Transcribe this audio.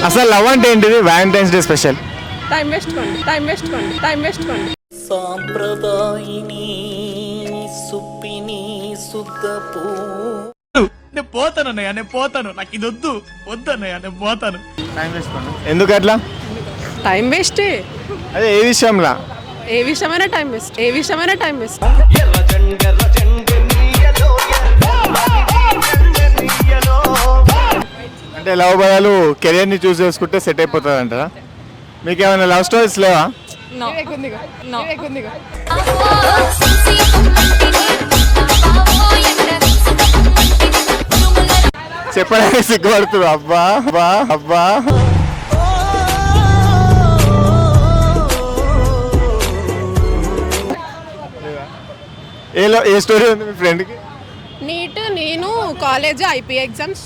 అసలు లవ్ అంటే ఏంటిది? Valentine's day special. Time waste పండి. సాంప్రదాయిని సుప్పిని సుద్దపూ. నేను పోతాను నాకు ఇది వద్దన్నయ్య నేను పోతాను. ఎందుకు అట్లా? టైం వేస్టే. అదే ఏ విషయంలో? ఏ విషయమైనా టైం వేస్ట్. అంటే లవ్ బదులు కెరియర్ని చూస్ చేసుకుంటే సెట్ అయిపోతుంది అంటారా? మీకు ఏమైనా లవ్ స్టోరీస్ లేవా? చెప్పడానికి సిగ్గుపడుతుంది. అబ్బా అబ్బా అబ్బా. ఏ స్టోరీ ఉంది మీ ఫ్రెండ్కి? నీట్ నేను కాలేజ్ ఐపీ ఎగ్జామ్స్